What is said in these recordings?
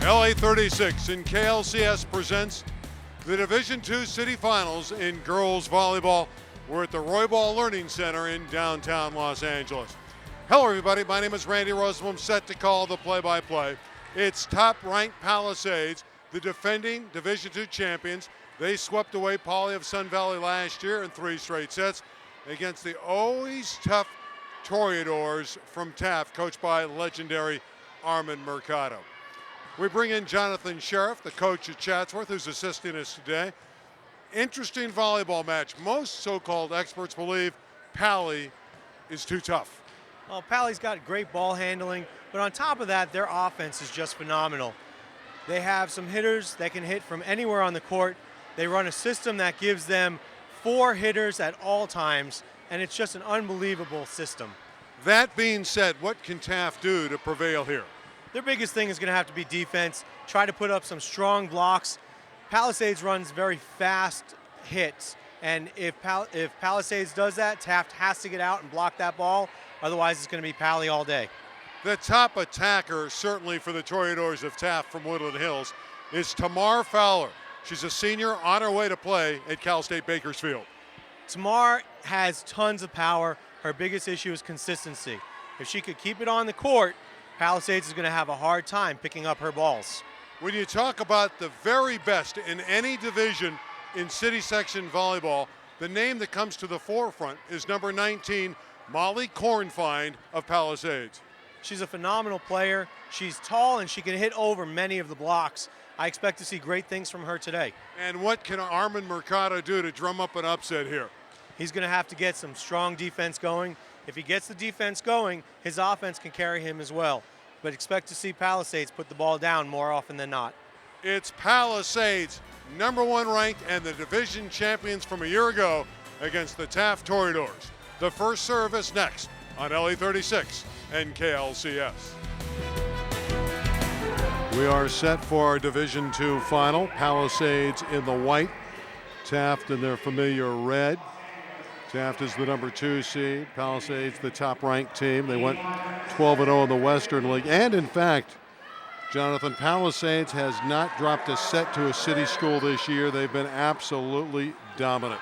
LA36 and KLCS presents the Division II City Finals in girls volleyball. We're at the Volleyball Learning Center in downtown Los Angeles. Hello everybody, my name is Randy Rosenblum, set to call the play-by-play. It's top-ranked Palisades, the defending Division II champions. They swept away Poly of Sun Valley last year in 3 straight sets against the always tough Toreadors from Taft, coached by legendary Armand Mercado. We bring in Jonathan Sheriff, the coach at Chatsworth, who's assisting us today. Interesting volleyball match. Most so-called experts believe Pally is too tough. Well, Pally's got great ball handling, but on top of that, their offense is just phenomenal. They have some hitters that can hit from anywhere on the court. They run a system that gives them 4 hitters at all times, and it's just an unbelievable system. That being said, what can Taft do to prevail here? Their biggest thing is going to have to be defense, try to put up some strong blocks. Palisades runs very fast hits, and if Palisades does that, Taft has to get out and block that ball, otherwise it's going to be Pally all day. The top attacker, certainly for the Toreadors of Taft from Woodland Hills, is Tamar Fowler. She's a senior on her way to play at Cal State Bakersfield. Tamar has tons of power. Her biggest issue is consistency. If she could keep it on the court, Palisades is going to have a hard time picking up her balls. When you talk about the very best in any division in city section volleyball, the name that comes to the forefront is number 19, Molly Kornfeind of Palisades. She's a phenomenal player. She's tall and she can hit over many of the blocks. I expect to see great things from her today. And what can Armand Mercado do to drum up an upset here? He's going to have to get some strong defense going. If he gets the defense going, his offense can carry him as well. But expect to see Palisades put the ball down more often than not. It's Palisades, #1 ranked and the division champions from a year ago against the Taft Toreadors. The first service next on LA36 and KLCS. We are set for our Division II final. Palisades in the white, Taft in their familiar red. Taft is the #2 seed, Palisades the top-ranked team. They went 12-0 in the Western League. And in fact, Jonathan, Palisades has not dropped a set to a city school this year. They've been absolutely dominant.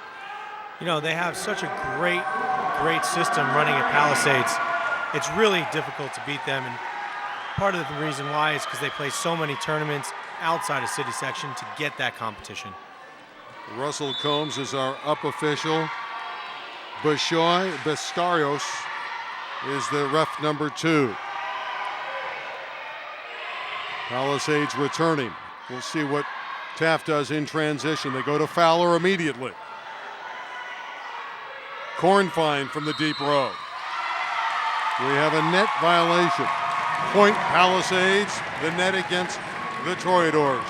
You know, they have such a great system running at Palisades. It's really difficult to beat them, and part of the reason why is because they play so many tournaments outside of city section to get that competition. Russell Combs is our up official. Bishoy Bestarios is the ref #2. Palisades returning. We'll see what Taft does in transition. They go to Fowler immediately. Kornfeind from the deep row. We have a net violation. Point Palisades, the net against the Toreadors.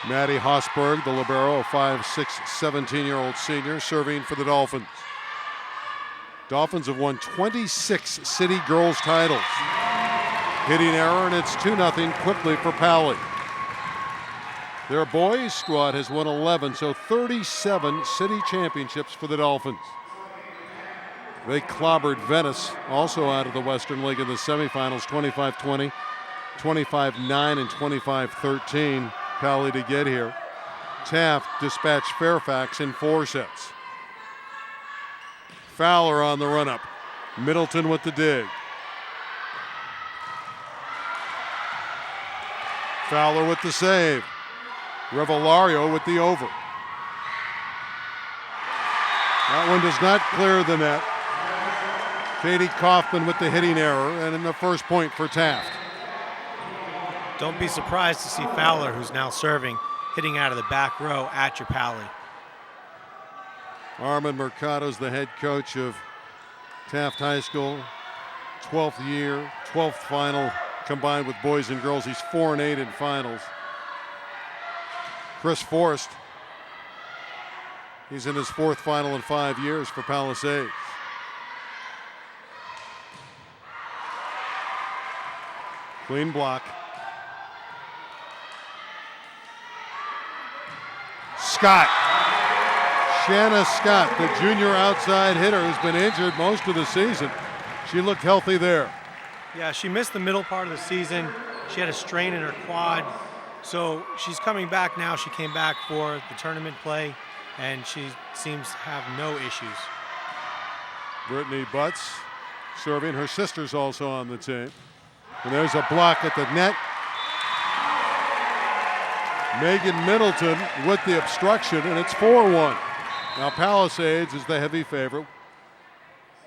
Maddie Hosberg, the libero, a 5'6", 17-year-old senior, serving for the Dolphins. Dolphins have won 26 city girls titles. Hitting error, and it's 2-0 quickly for Pally. Their boys squad has won 11, so 37 city championships for the Dolphins. They clobbered Venice, also out of the Western League in the semifinals, 25-20, 25-9, and 25-13. Pally to get here. Taft dispatched Fairfax in 4 sets. Fowler on the run-up. Middleton with the dig. Fowler with the save. Revellario with the over. That one does not clear the net. Katie Kaufman with the hitting error, and in the first point for Taft. Don't be surprised to see Fowler, who's now serving, hitting out of the back row at your Pally. Armand Mercado's the head coach of Taft High School. 12th year, 12th final combined with boys and girls. He's 4-8 in finals. Chris Forrest, he's in his 4th final in 5 years for Palisades. Clean block. Scott Shanna Scott, the junior outside hitter who's been injured most of the season. She looked healthy there. Yeah, she missed the middle part of the season. She had a strain in her quad. So she's coming back now. She came back for the tournament play, and she seems to have no issues. Brittany Butts serving. Her sister's also on the team. And there's a block at the net. Megan Middleton with the obstruction, and it's 4-1. Now Palisades is the heavy favorite.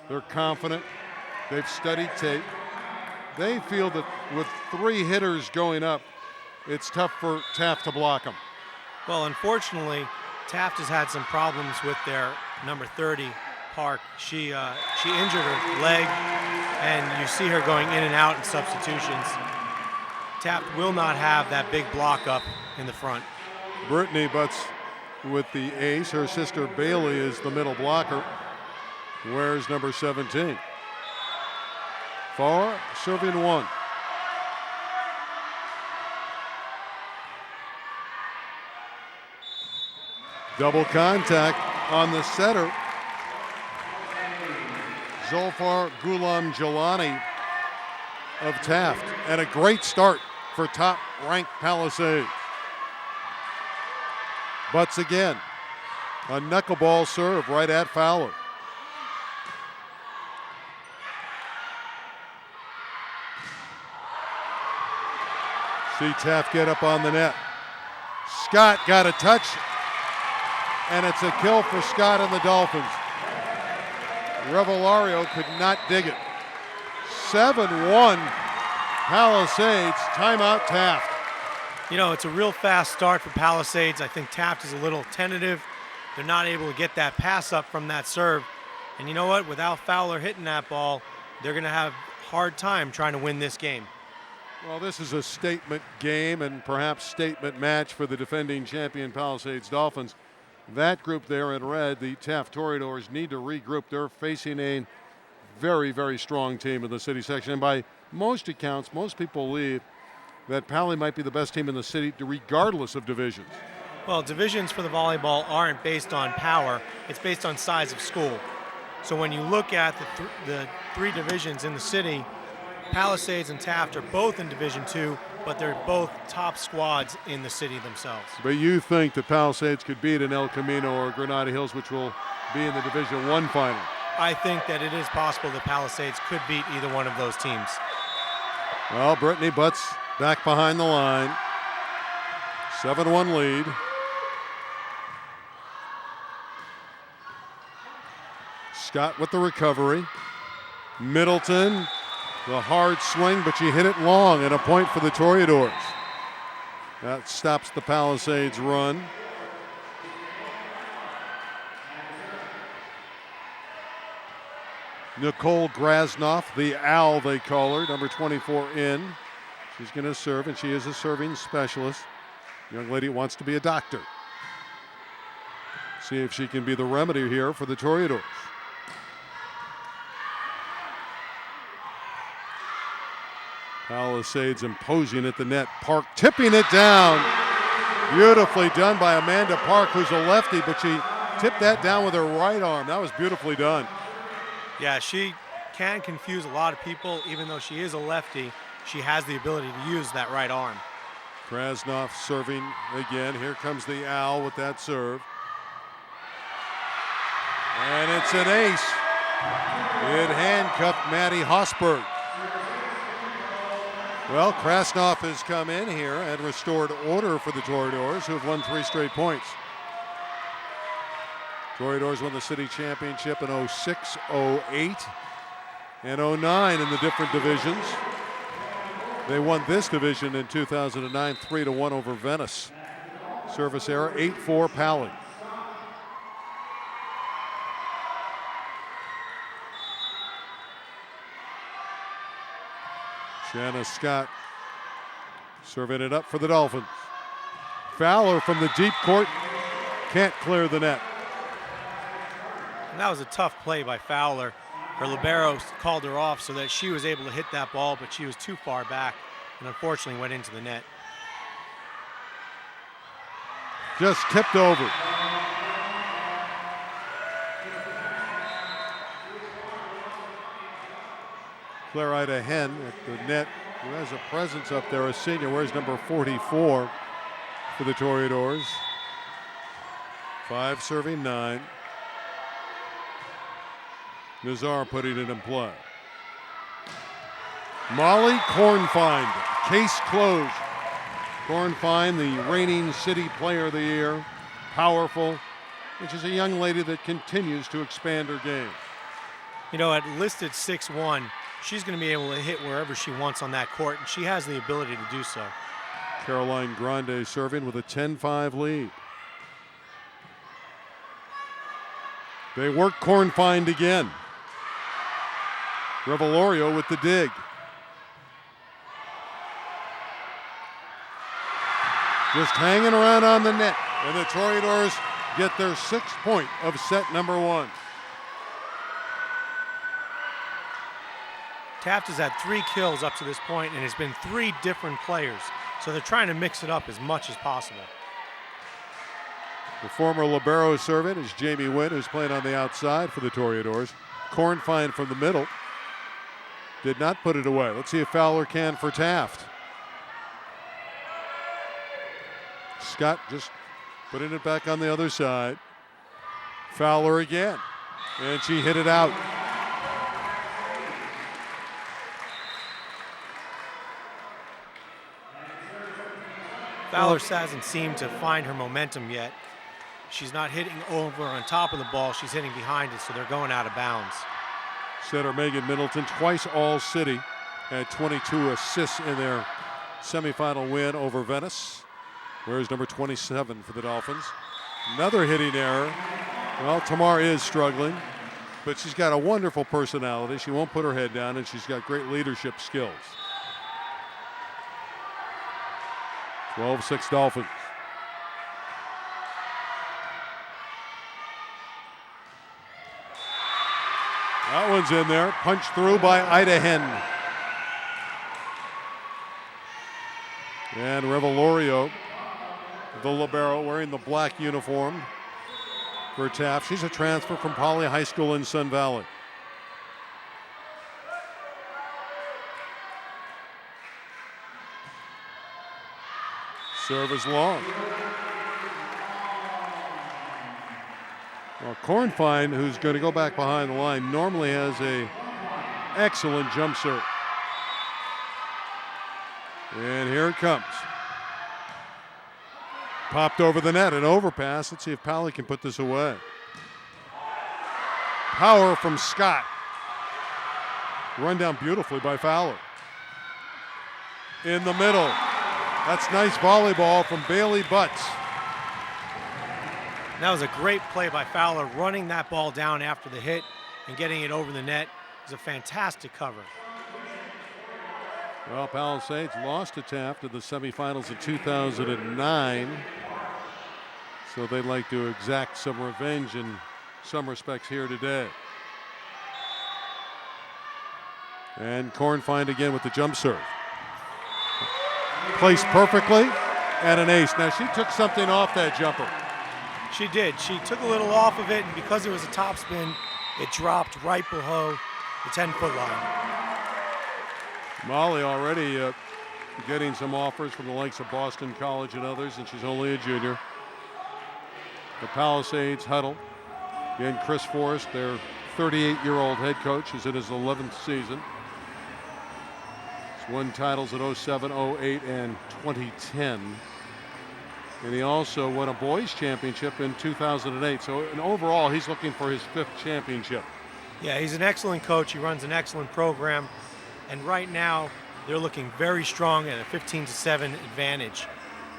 They're confident. They've studied tape. They feel that with 3 hitters going up, it's tough for Taft to block them. Well, unfortunately, Taft has had some problems with their number 30, Park. She injured her leg, and you see her going in and out in substitutions. Taft will not have that big block up in the front. Brittany Butts with the ace. Her sister Bailey is the middle blocker. Wears number 17. Fowler serving 1. Double contact on the setter. Zolfar Gulam Jelani of Taft. And a great start for top-ranked Palisades. Butts again. A knuckleball serve right at Fowler. See Taft get up on the net. Scott got a touch, and it's a kill for Scott and the Dolphins. Revellario could not dig it. 7-1 Palisades, timeout Taft. You know, it's a real fast start for Palisades. I think Taft is a little tentative. They're not able to get that pass up from that serve. And you know what? Without Fowler hitting that ball, they're going to have a hard time trying to win this game. Well, this is a statement game and perhaps statement match for the defending champion Palisades Dolphins. That group there in red, the Taft Toreadors, need to regroup. They're facing a very, very strong team in the city section. And by most accounts, most people believe that Pali might be the best team in the city regardless of divisions. Well, divisions for the volleyball aren't based on power. It's based on size of school. So when you look at the 3 divisions in the city, Palisades and Taft are both in Division II, but they're both top squads in the city themselves. But you think that Palisades could beat an El Camino or Granada Hills, which will be in the Division I final? I think that it is possible that Palisades could beat either one of those teams. Well, Brittany Butts back behind the line. 7-1 lead. Scott with the recovery. Middleton, the hard swing, but she hit it long, and a point for the Toreadors. That stops the Palisades run. Nicole Grasnoff, the owl they call her, number 24 in. She's going to serve, and she is a serving specialist. Young lady wants to be a doctor. See if she can be the remedy here for the Toreadors. Palisades imposing at the net. Park tipping it down. Beautifully done by Amanda Park, who's a lefty, but she tipped that down with her right arm. That was beautifully done. Yeah, she can confuse a lot of people. Even though she is a lefty, she has the ability to use that right arm. Krasnoff serving again. Here comes the owl with that serve. And it's an ace. It handcuffed Maddie Hosberg. Well, Krasnoff has come in here and restored order for the Toreadors, who have won 3 straight points. Toreadors won the city championship in 06, 08, and 09 in the different divisions. They won this division in 2009, 3-1 over Venice. Service error, 8-4 Pali. Shanna Scott serving it up for the Dolphins. Fowler from the deep court can't clear the net. And that was a tough play by Fowler. Her libero called her off so that she was able to hit that ball, but she was too far back and unfortunately went into the net. Just tipped over. Clarida Hen at the net, who has a presence up there, a senior, wears number 44 for the Toreadors. 5 serving 9. Nazar putting it in play. Molly Kornfeind, case closed. Kornfeind, the reigning city player of the year, powerful, which is a young lady that continues to expand her game. You know, at listed 6'1", she's going to be able to hit wherever she wants on that court, and she has the ability to do so. Caroline Grande serving with a 10-5 lead. They work Kornfeind again. Revelorio with the dig. Just hanging around on the net, and the Toreadors get their 6th point of set number 1. Taft has had 3 kills up to this point, and it's been 3 different players, so they're trying to mix it up as much as possible. The former libero servant is Jamie Nguyen, who's playing on the outside for the Toreadors. Kornfeind from the middle. Did not put it away. Let's see if Fowler can for Taft. Scott just putting it back on the other side. Fowler again, and she hit it out. Fowler hasn't seemed to find her momentum yet. She's not hitting over on top of the ball, she's hitting behind it, so they're going out of bounds. Setter Megan Middleton, twice All-City, had 22 assists in their semifinal win over Venice. Where's number 27 for the Dolphins? Another hitting error. Well, Tamar is struggling, but she's got a wonderful personality. She won't put her head down, and she's got great leadership skills. 12-6 Dolphins. That one's in there. Punched through by Ida Hen. And Revelorio, the libero, wearing the black uniform for Taft. She's a transfer from Poly High School in Sun Valley. Serve is long. Well, Kornfeind, who's going to go back behind the line, normally has a excellent jump serve. And here it comes. Popped over the net, an overpass. Let's see if Pally can put this away. Power from Scott. Run down beautifully by Fowler. In the middle. That's nice volleyball from Bailey Butts. That was a great play by Fowler, running that ball down after the hit and getting it over the net. It was a fantastic cover. Well, Palisades lost to Taft in the semifinals in 2009. So they'd like to exact some revenge in some respects here today. And Kornfeind again with the jump serve. Placed perfectly and an ace. Now she took something off that jumper. She did. She took a little off of it, and because it was a topspin, it dropped right below the 10-foot line. Molly already getting some offers from the likes of Boston College and others, and she's only a junior. The Palisades huddle. Again, Chris Forrest, their 38-year-old head coach, is in his 11th season. He's won titles in 07, 08, and 2010. And he also won a boys championship in 2008. So in overall, he's looking for his 5th championship. Yeah, he's an excellent coach. He runs an excellent program. And right now, they're looking very strong at a 15-7 advantage.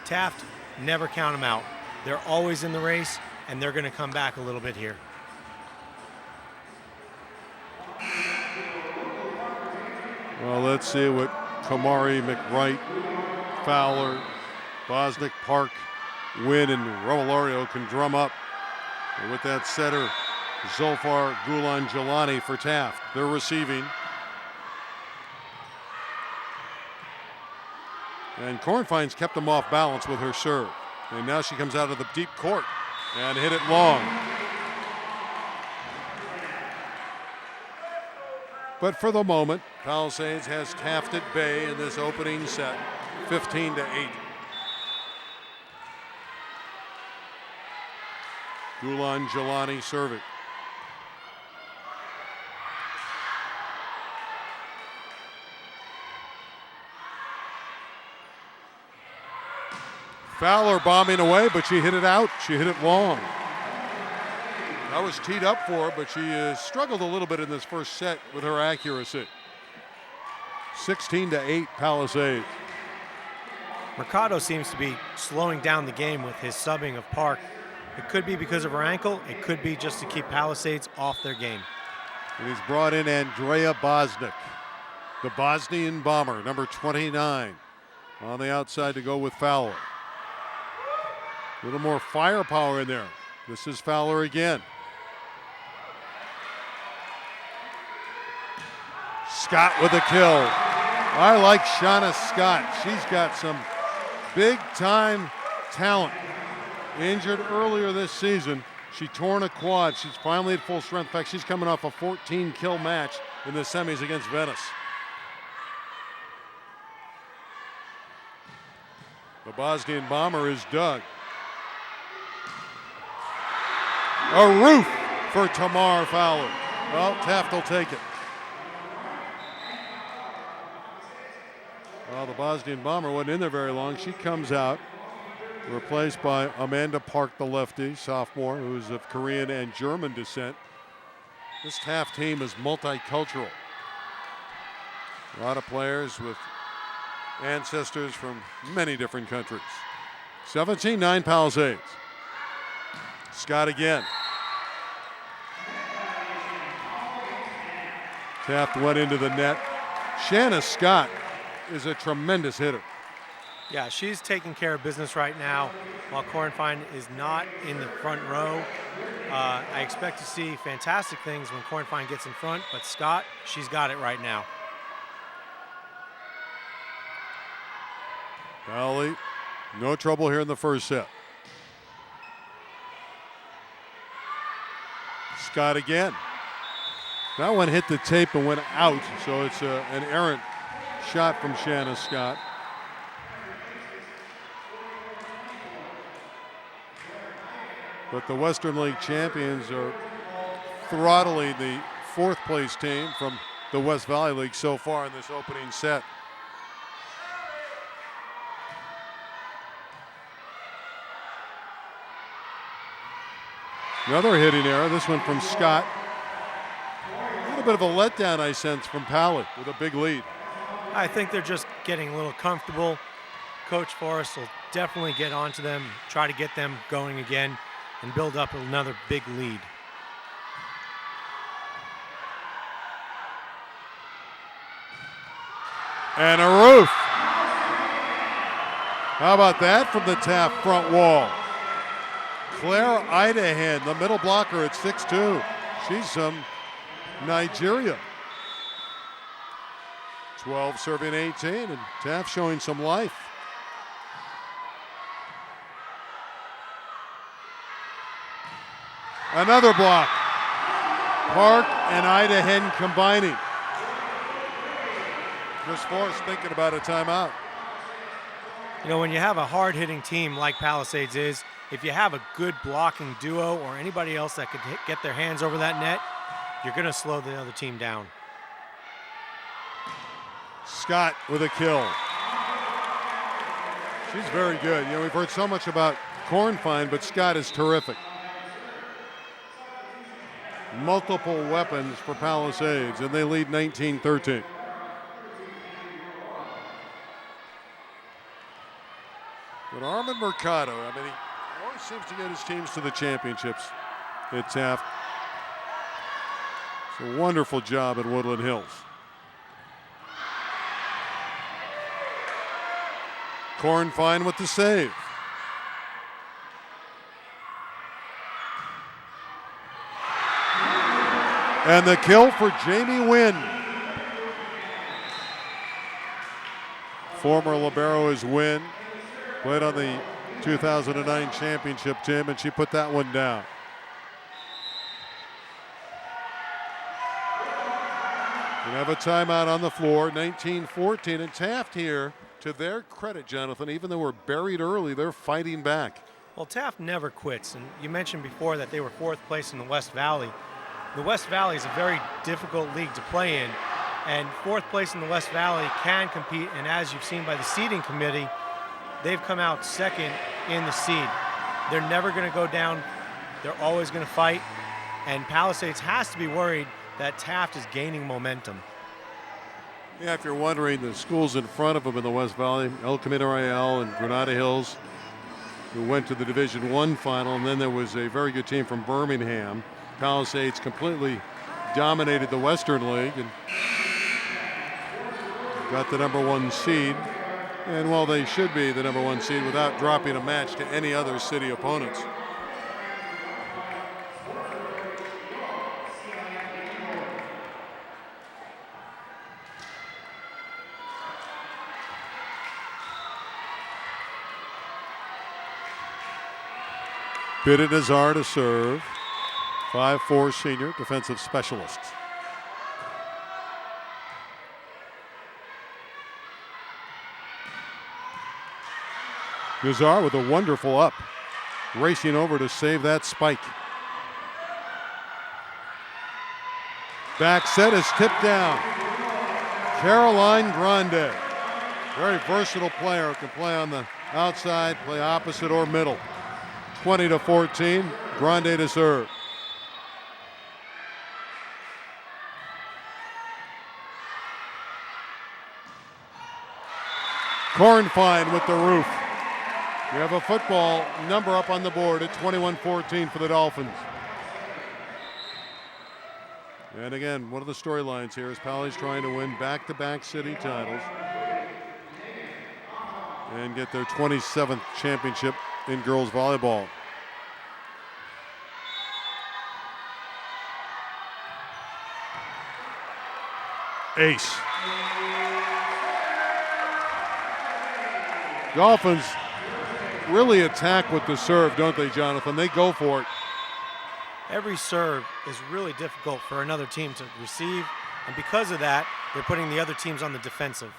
Taft, never count them out. They're always in the race, and they're going to come back a little bit here. Well, let's see what Kamari, McWright, Fowler, Bosnick, Park, Nguyen, and Revelorio can drum up. And with that setter, Zolfar Gulan-Jelani for Taft. They're receiving. And Kornfeind's kept them off balance with her serve. And now she comes out of the deep court and hit it long. But for the moment, Palisades has Taft at bay in this opening set, 15-8. Gulan Jelani serving. Fowler bombing away, but she hit it out. She hit it long. That was teed up for her, but she struggled a little bit in this first set with her accuracy. 16-8 Palisades. Mercado seems to be slowing down the game with his subbing of Park. It could be because of her ankle. It could be just to keep Palisades off their game. And he's brought in Andrea Bosnick, the Bosnian bomber, number 29, on the outside to go with Fowler. A little more firepower in there. This is Fowler again. Scott with a kill. I like Shauna Scott. She's got some big-time talent. Injured earlier this season. She torn a quad. She's finally at full strength. In fact, she's coming off a 14-kill match in the semis against Venice. The Bosnian bomber is dug. A roof for Tamar Fowler. Well, Taft will take it. Well, the Bosnian bomber wasn't in there very long. She comes out, replaced by Amanda Park, the lefty, sophomore, who's of Korean and German descent. This Taft team is multicultural. A lot of players with ancestors from many different countries. 17-9 Palisades. Scott again. Taft went into the net. Shanna Scott is a tremendous hitter. Yeah, she's taking care of business right now while Kornfein is not in the front row. I expect to see fantastic things when Kornfein gets in front, but Scott, she's got it right now. Fowler, no trouble here in the first set. Scott again. That one hit the tape and went out, so it's an errant shot from Shanna Scott. But the Western League champions are throttling the fourth place team from the West Valley League so far in this opening set. Another hitting error, this one from Scott. A little bit of a letdown, I sense, from Pally with a big lead. I think they're just getting a little comfortable. Coach Forrest will definitely get onto them, try to get them going again, and build up another big lead. And a roof. How about that from the Taft front wall? Claire Idahan, the middle blocker at 6'2". She's from Nigeria. 12 serving 18, and Taft showing some life. Another block. Park and Idahan combining. Just Forrest thinking about a timeout. You know, when you have a hard-hitting team like Palisades is, if you have a good blocking duo or anybody else that could get their hands over that net, you're going to slow the other team down. Scott with a kill. She's very good. You know, we've heard so much about Kornfein, but Scott is terrific. Multiple weapons for Palisades, and they lead 19-13. But Armand Mercado, I mean, he always seems to get his teams to the championships at Taft. It's a wonderful job at Woodland Hills. Kornfein with the save. And the kill for Jamie Nguyen. Former libero is Nguyen. Played on the 2009 championship team, and she put that one down. have a timeout on the floor, 19-14, and Taft here, to their credit, Jonathan, even though we're buried early, they're fighting back. Well, Taft never quits, and you mentioned before that they were 4th place in the West Valley. The West Valley is a very difficult league to play in, and 4th place in the West Valley can compete, and as you've seen by the seeding committee, they've come out 2nd in the seed. They're never going to go down. They're always going to fight, and Palisades has to be worried that Taft is gaining momentum. Yeah, if you're wondering, the schools in front of them in the West Valley, El Camino Real and Granada Hills, who went to the Division I final, and then there was a very good team from Birmingham. Palisades completely dominated the Western League and got the #1 seed. And while they should be the #1 seed without dropping a match to any other city opponents. Bidit Nazar to serve. 5'4" senior defensive specialist. Nazar with a wonderful up, racing over to save that spike. Back set is tipped down. Caroline Grande, very versatile player, can play on the outside, play opposite or middle. 20-14, Grande to serve. Cornfine with the roof. We have a football number up on the board at 21-14 for the Dolphins. And again, one of the storylines here is Pali's trying to win back-to-back city titles and get their 27th championship in girls volleyball. Ace. Dolphins really attack with the serve, don't they, Jonathan? They go for it. Every serve is really difficult for another team to receive, and because of that, they're putting the other teams on the defensive.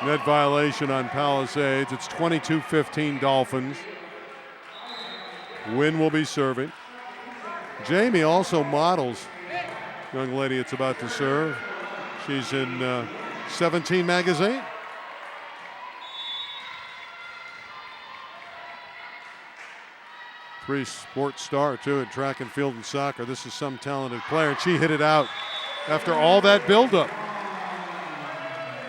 Net violation on Palisades. It's 22-15 Dolphins. Nguyen will be serving. Jamie also models young lady it's about to serve. She's in 17 magazine. Three sports star too in track and field and soccer. This is some talented player, and she hit it out after all that buildup.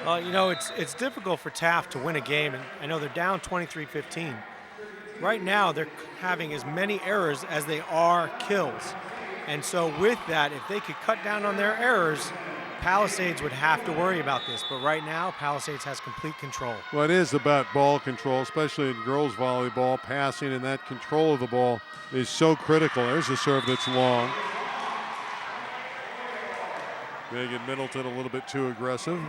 Well, you know, it's difficult for Taft to win a game, and I know they're down 23-15. Right now, they're having as many errors as they are kills. And so with that, if they could cut down on their errors, Palisades would have to worry about this. But right now, Palisades has complete control. Well, it is about ball control, especially in girls volleyball. Passing and that control of the ball is so critical. There's a serve that's long. Megan Middleton a little bit too aggressive.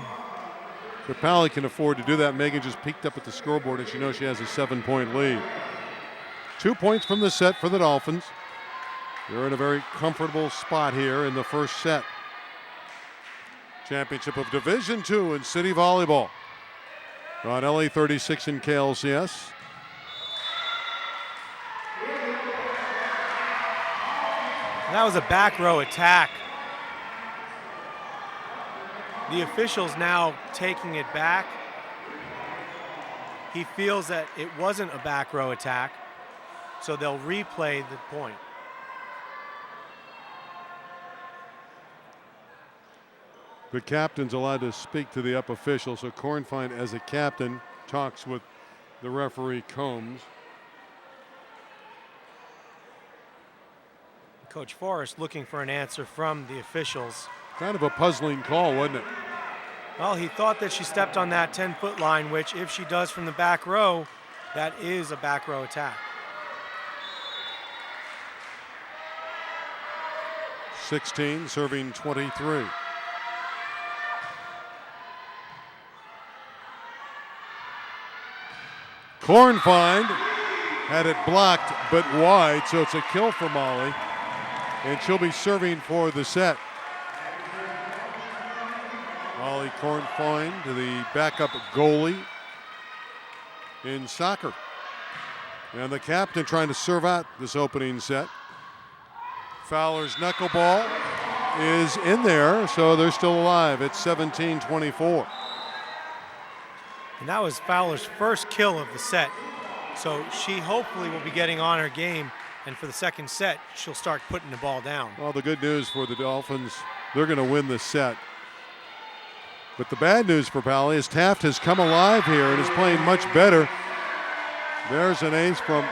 But Pali can afford to do that. Megan just peeked up at the scoreboard, and she knows she has a 7-point lead. 2 points from the set for the Dolphins. They're in a very comfortable spot here in the first set. Championship of Division II in City Volleyball on LA 36 and KLCS. That was a back row attack. The official's now taking it back. He feels that it wasn't a back row attack, so they'll replay the point. The captain's allowed to speak to the up official, so Cornfine, as a captain, talks with the referee Combs. Coach Forrest looking for an answer from the officials. Kind of a puzzling call, wasn't it? Well, he thought that she stepped on that 10-foot line, which if she does from the back row, that is a back row attack. 16, serving 23. Cornfine had it blocked but wide, so it's a kill for Molly. and she'll be serving for the set. Molly Kornfein, the backup goalie in soccer. And the captain trying to serve out this opening set. Fowler's knuckleball is in there, so they're still alive. It's 17-24. And that was Fowler's first kill of the set. So she hopefully will be getting on her game, and for the second set, she'll start putting the ball down. Well, the good news for the Dolphins, they're going to win this set. But the bad news for Pally is Taft has come alive here and is playing much better. There's an ace from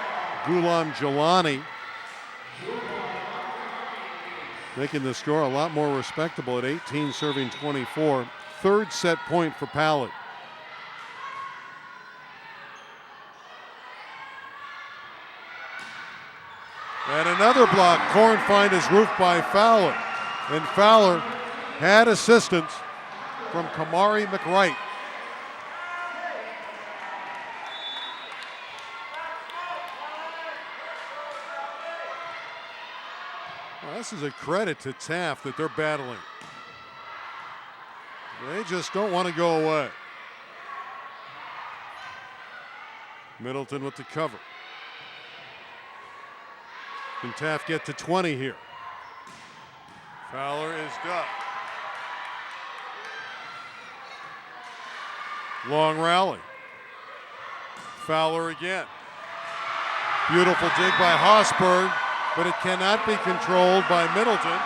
Ghulam Jalani, making the score a lot more respectable at 18, serving 24. Third set point for Pally. And another block. Kornfein is roofed by Fowler. And Fowler had assistance from Kamari McWright. Well, this is a credit to Taft that they're battling. They just don't want to go away. Middleton with the cover. Can Taft get to 20 here? Fowler is done. Long rally. Fowler again. Beautiful dig by Hosberg, but it cannot be controlled by Middleton.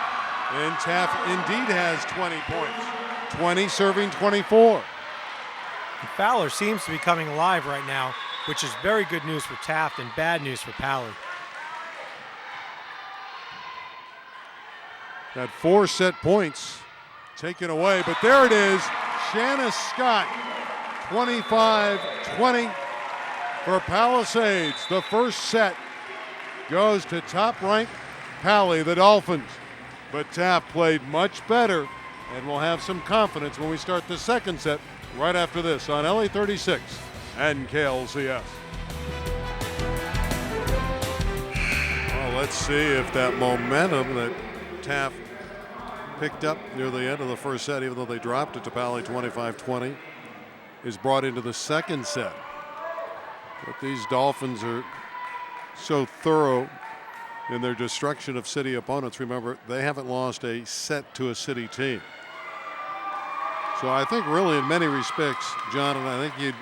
And Taft indeed has 20 points. 20 serving 24. And Fowler seems to be coming alive right now, which is very good news for Taft and bad news for Pally. Got 4 set points taken away, but there it is. Shanna Scott, 25-20 for Palisades. The first set goes to top-ranked Pally, the Dolphins. But Taft played much better, and we'll have some confidence when we start the second set right after this on LA 36 and KLCS. Well, let's see if that momentum that Taft picked up near the end of the first set, even though they dropped it to Pally 25-20, is brought into the second set. But these Dolphins are so thorough in their destruction of city opponents. Remember, they haven't lost a set to a city team. So I think really in many respects, John, and I think you'd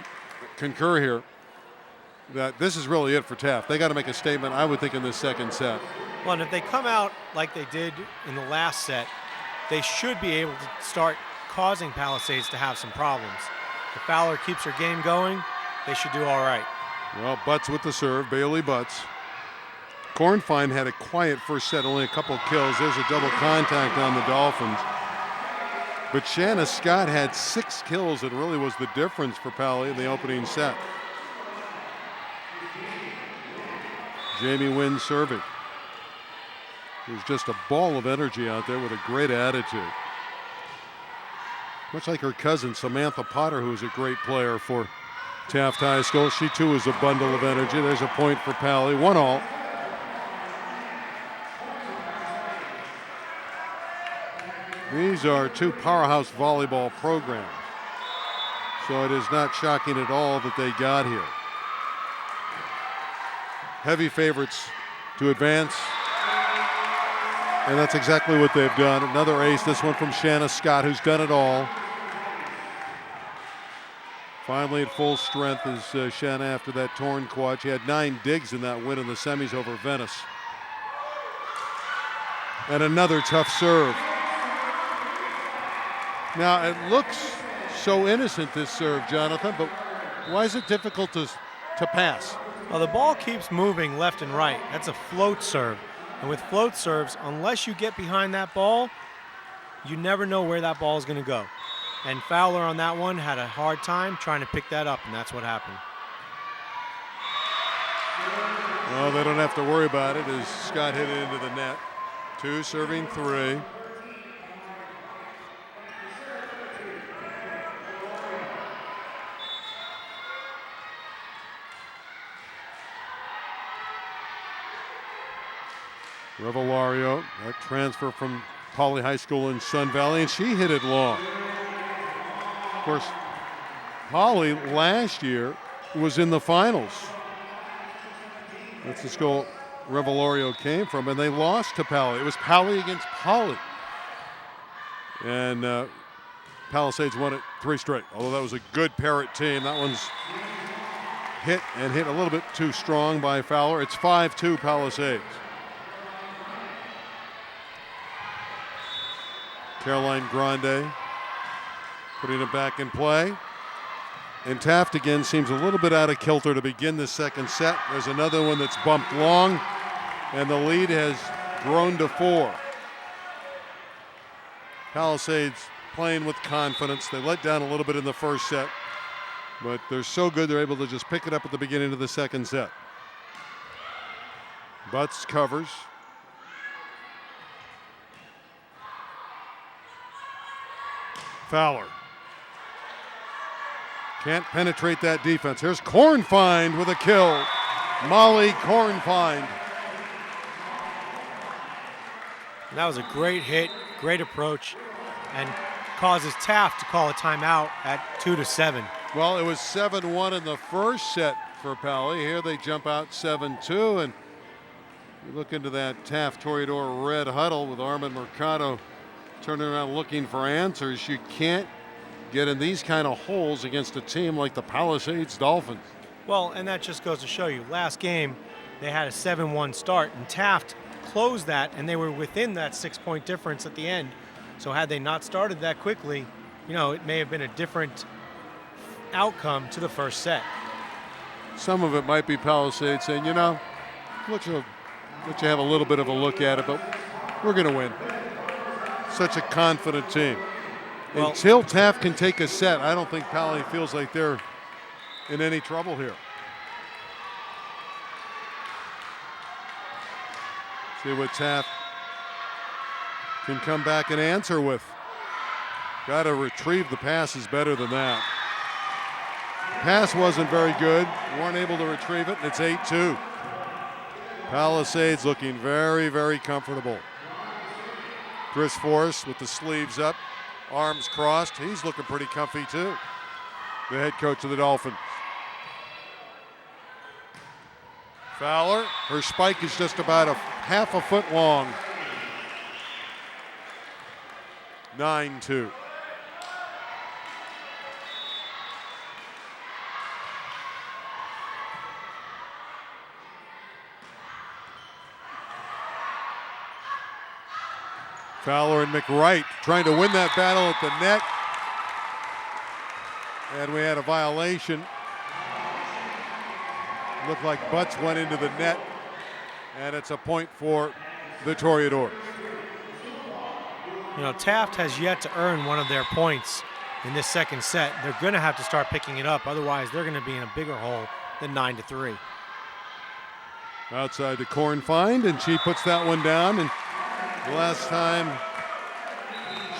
concur here, that this is really it for Taft. They got to make a statement, I would think, in this second set. Well, and if they come out like they did in the last set, they should be able to start causing Palisades to have some problems. If Fowler keeps her game going, they should do all right. Well, Butts with the serve, Bailey Butts. Kornfein had a quiet first set, only a couple kills. There's a double contact on the Dolphins. But Shanna Scott had 6 kills and really was the difference for Pally in the opening set. Jamie Nguyen serving. There's just a ball of energy out there with a great attitude. Much like her cousin, Samantha Potter, who is a great player for Taft High School. She too is a bundle of energy. There's a point for Pally, 1-all. These are 2 powerhouse volleyball programs. So it is not shocking at all that they got here. Heavy favorites to advance. And that's exactly what they've done. Another ace, this one from Shanna Scott, who's done it all. Finally at full strength is Shanna after that torn quad. She had 9 digs in that win in the semis over Venice. And another tough serve. Now, it looks so innocent, this serve, Jonathan, but why is it difficult to pass? Well, the ball keeps moving left and right. That's a float serve. And with float serves, unless you get behind that ball, you never know where that ball is going to go. And Fowler on that one had a hard time trying to pick that up, and that's what happened. Well, they don't have to worry about it as Scott hit it into the net. 2 serving 3. Revellario, that transfer from Poly High School in Sun Valley, and she hit it long. Of course, Poly last year was in the finals. That's the school Revellario came from, and they lost to Poly. It was Poly against Poly. And Palisades won it 3 straight, although that was a good Parrott team. That one's hit a little bit too strong by Fowler. It's 5-2 Palisades. Caroline Grande putting it back in play. And Taft again seems a little bit out of kilter to begin the second set. There's another one that's bumped long, and the lead has grown to 4. Palisades playing with confidence. They let down a little bit in the first set, but they're so good they're able to just pick it up at the beginning of the second set. Butts covers. Fowler can't penetrate that defense. Here's Kornfeind with a kill. Molly Kornfeind. That was a great hit, great approach, and causes Taft to call a timeout at 2-7. Well, it was 7-1 in the first set for Pally. Here they jump out 7-2, and you look into that Taft Toreador red huddle with Armin Mercado turning around looking for answers. You can't get in these kind of holes against a team like the Palisades Dolphins. Well, and that just goes to show you, last game they had a 7-1 start, and Taft closed that, and they were within that 6-point difference at the end. So had they not started that quickly, you know, it may have been a different outcome to the first set. Some of it might be Palisades saying, you know, let you have a little bit of a look at it, but we're going to win. Such a confident team. Well, until Taft can take a set, I don't think Pally feels like they're in any trouble here. See what Taft can come back and answer with. Got to retrieve the passes better than that. Pass wasn't very good. Weren't able to retrieve it, and it's 8-2. Palisades looking very, very comfortable. Chris Forrest with the sleeves up, arms crossed. He's looking pretty comfy too, the head coach of the Dolphins. Fowler, her spike is just about half a foot long. 9-2. Fowler and McWright trying to win that battle at the net. And we had a violation. Looked like Butts went into the net. And it's a point for the Toreadors. You know, Taft has yet to earn one of their points in this second set. They're going to have to start picking it up. Otherwise, they're going to be in a bigger hole than 9-3. Outside the Kornfeind, and she puts that one down. And the last time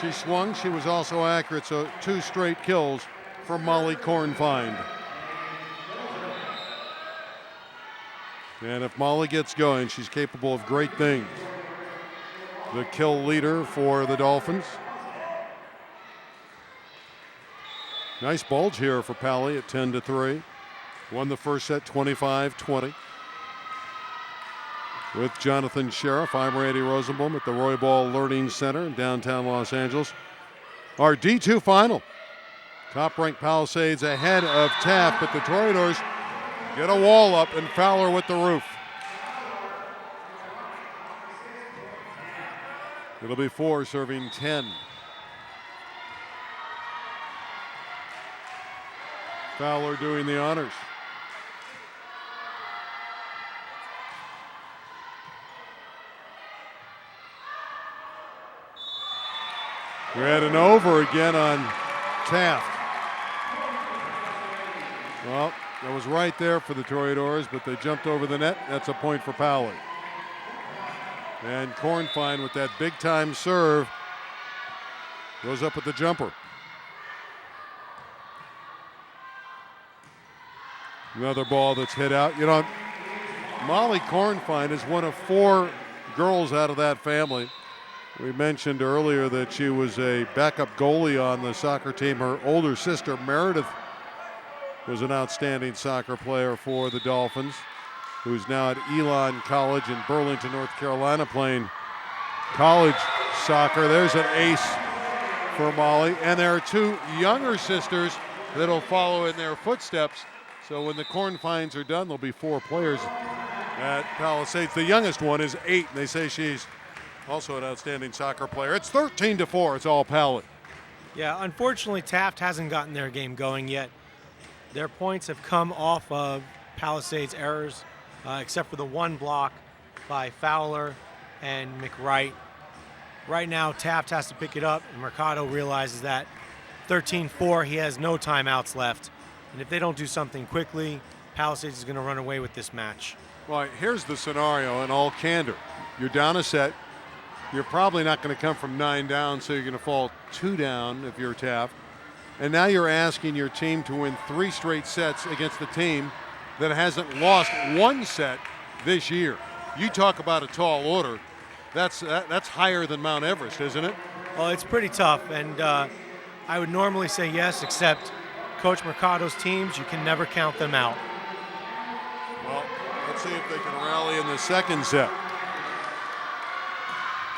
she swung, she was also accurate, so 2 straight kills from Molly Kornfeind. And if Molly gets going, she's capable of great things. The kill leader for the Dolphins. Nice bulge here for Pally at 10-3. Won the first set 25-20. With Jonathan Sheriff, I'm Randy Rosenblum at the Volleyball Learning Center in downtown Los Angeles. Our D2 final. Top-ranked Palisades ahead of Taft, but the Toreadors get a wall up and Fowler with the roof. It'll be 4 serving 10. Fowler doing the honors. We had an over again on Taft. Well, that was right there for the Toreadors, but they jumped over the net. That's a point for Pally. And Kornfeind with that big-time serve goes up with the jumper. Another ball that's hit out. You know, Molly Kornfeind is one of 4 girls out of that family. We mentioned earlier that she was a backup goalie on the soccer team. Her older sister, Meredith, was an outstanding soccer player for the Dolphins, who's now at Elon College in Burlington, North Carolina, playing college soccer. There's an ace for Molly. And there are two younger sisters that'll follow in their footsteps. So when the corn finds are done, there'll be 4 players at Palisades. The youngest one is 8, and they say she's also an outstanding soccer player. It's 13-4. It's all Pally. Yeah, unfortunately, Taft hasn't gotten their game going yet. Their points have come off of Palisades' errors, except for the one block by Fowler and McWright. Right now, Taft has to pick it up, and Mercado realizes that 13-4, he has no timeouts left. And if they don't do something quickly, Palisades is going to run away with this match. Well, here's the scenario in all candor. You're down a set. You're probably not going to come from 9 down, so you're going to fall 2 down if you're Taft. And now you're asking your team to win 3 straight sets against the team that hasn't lost 1 set this year. You talk about a tall order. That's higher than Mount Everest, isn't it? Well, it's pretty tough, and I would normally say yes, except Coach Mercado's teams, you can never count them out. Well, let's see if they can rally in the second set.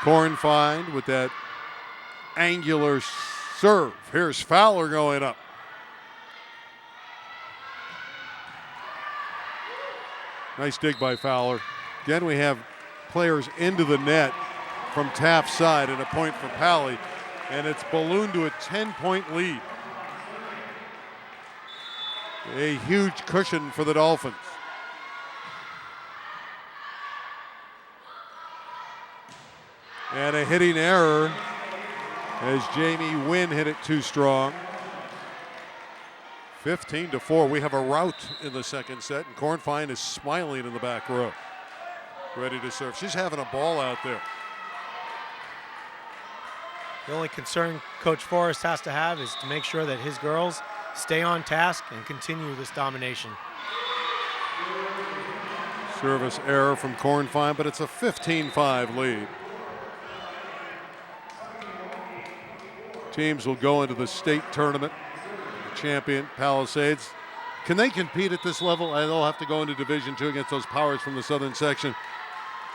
Cornfind with that angular serve. Here's Fowler going up. Nice dig by Fowler. Again, we have players into the net from Taft's side and a point for Pally, and it's ballooned to a 10-point lead. A huge cushion for the Dolphins. And a hitting error as Jamie Nguyen hit it too strong. 15-4. We have a rout in the second set, and Cornfine is smiling in the back row, ready to serve. She's having a ball out there. The only concern Coach Forrest has to have is to make sure that his girls stay on task and continue this domination. Service error from Cornfine, but it's a 15-5 lead. Teams will go into the state tournament. The champion, Palisades. Can they compete at this level? They'll have to go into Division II against those powers from the southern section.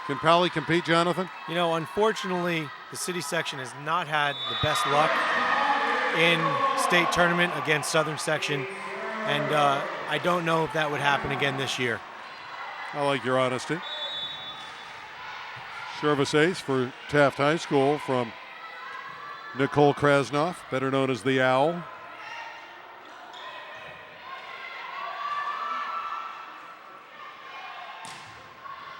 Can Pally compete, Jonathan? You know, unfortunately, the city section has not had the best luck in state tournament against southern section, and I don't know if that would happen again this year. I like your honesty. Service ace for Taft High School from Nicole Krasnoff, better known as the Owl.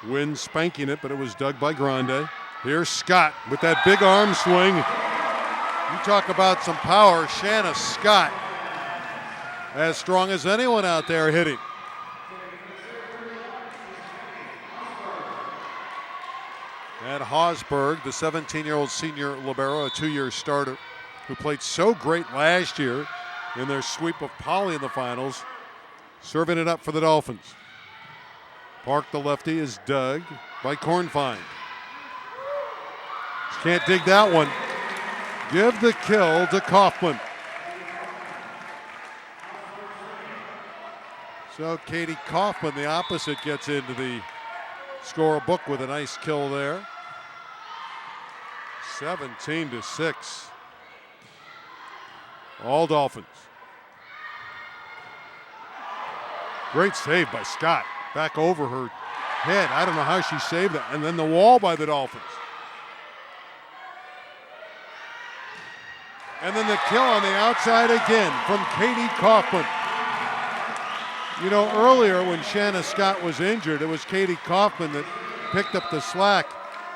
Nguyen spanking it, but it was dug by Grande. Here's Scott with that big arm swing. You talk about some power. Shanna Scott, as strong as anyone out there hitting. And Hosberg, the 17-year-old senior libero, a 2-year starter, who played so great last year in their sweep of Poly in the finals, serving it up for the Dolphins. Park, the lefty, is dug by Cornfine. Can't dig that one. Give the kill to Kaufman. So Katie Kaufman, the opposite, gets into the scorebook with a nice kill there. 17-6. All Dolphins. Great save by Scott. Back over her head. I don't know how she saved that. And then the wall by the Dolphins. And then the kill on the outside again from Katie Kaufman. You know, earlier when Shanna Scott was injured, it was Katie Kaufman that picked up the slack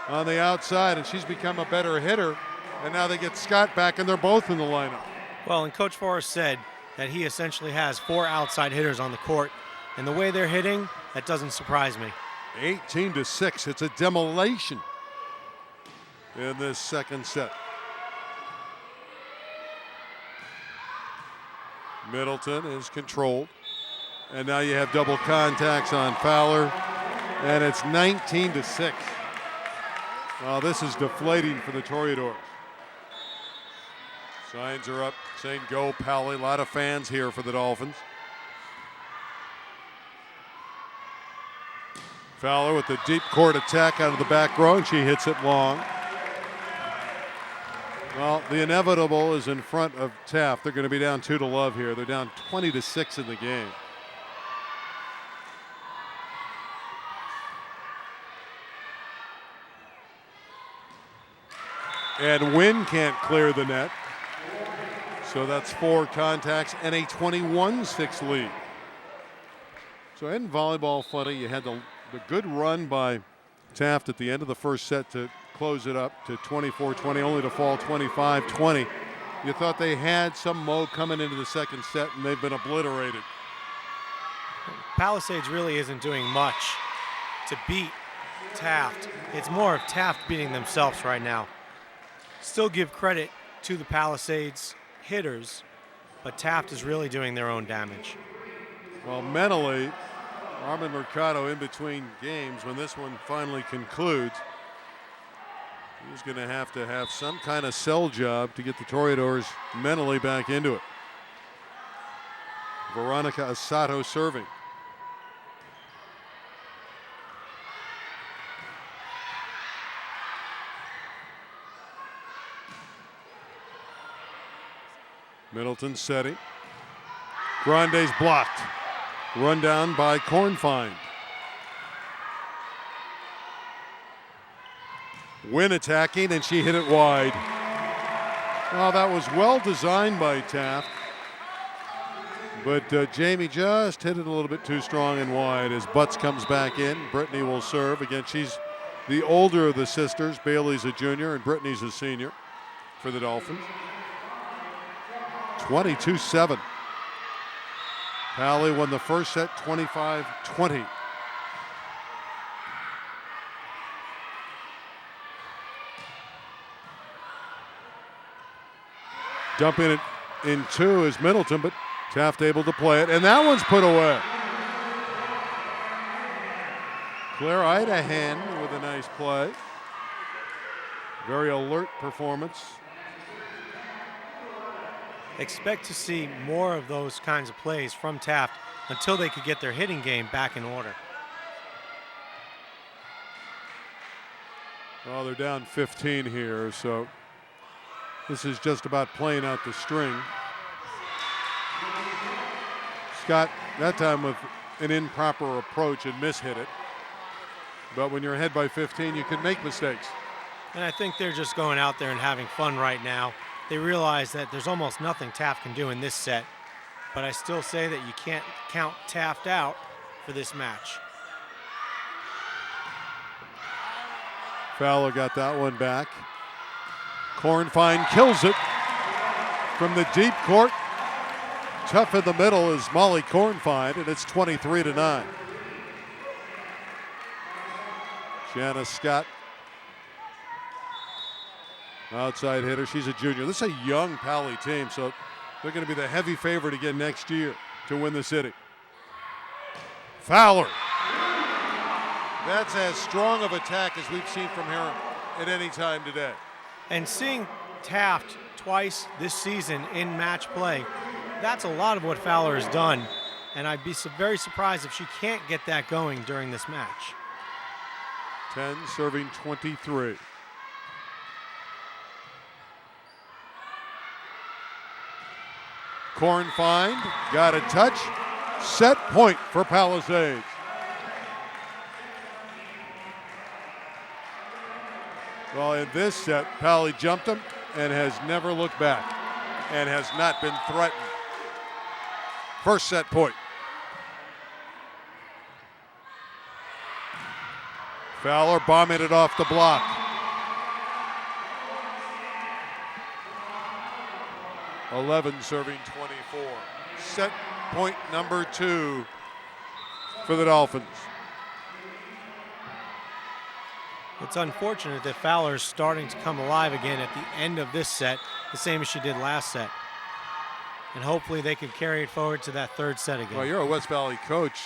on the outside, and she's become a better hitter. And now they get Scott back, and they're both in the lineup. Well, and Coach Forrest said that he essentially has 4 outside hitters on the court, and the way they're hitting, that doesn't surprise me. 18-6. It's a demolition in this second set. Middleton is controlled. And now you have double contacts on Fowler. And it's 19-6. Well, this is deflating for the Toreadors. Signs are up saying go Pally. A lot of fans here for the Dolphins. Fowler with the deep court attack out of the back row, and she hits it long. Well, the inevitable is in front of Taft. They're going to be down 2-0 here. They're down 20-6 in the game. And Nguyen can't clear the net. So that's 4 contacts and a 21-6 lead. So in volleyball, funny, you had the good run by Taft at the end of the first set to close it up to 24-20, only to fall 25-20. You thought they had some mo coming into the second set, and they've been obliterated. Palisades really isn't doing much to beat Taft. It's more of Taft beating themselves right now. Still give credit to the Palisades hitters, but Taft is really doing their own damage. Well, mentally, Armin Mercado in between games, when this one finally concludes, he's going to have some kind of sell job to get the Toreadors mentally back into it. Veronica Asato serving. Middleton setting. Grande's blocked. Run down by Kornfeind. Nguyen attacking, and she hit it wide. Well, that was well designed by Taft. But Jamie just hit it a little bit too strong and wide as Butts comes back in. Brittany will serve. Again, she's the older of the sisters. Bailey's a junior and Brittany's a senior for the Dolphins. 22-7. Pally won the first set 25-20. Dumping it in 2 is Middleton, but Taft able to play it, and that one's put away. Claire Idahan with a nice play. Very alert performance. Expect to see more of those kinds of plays from Taft until they could get their hitting game back in order. Well, they're down 15 here, so this is just about playing out the string. Scott, that time with an improper approach and mishit it. But when you're ahead by 15, you can make mistakes. And I think they're just going out there and having fun right now. They realize that there's almost nothing Taft can do in this set, but I still say that you can't count Taft out for this match. Fowler got that one back. Kornfeind kills it from the deep court. Tough in the middle is Molly Kornfeind, and it's 23-9. Jana Scott, outside hitter. She's a junior. This is a young Pally team, so they're going to be the heavy favorite again next year to win the city. Fowler. That's as strong of attack as we've seen from her at any time today. And seeing Taft twice this season in match play, that's a lot of what Fowler has done, and I'd be very surprised if she can't get that going during this match. 10 serving 23. Kornfeind got a touch. Set point for Palisades. Well, in this set, Pally jumped him and has never looked back and has not been threatened. First set point. Fowler bombing it off the block. (11 serving 24). Set point number 2 for the Dolphins. It's unfortunate that Fowler is starting to come alive again at the end of this set, the same as she did last set. And hopefully they can carry it forward to that third set again. Well, you're a West Valley coach.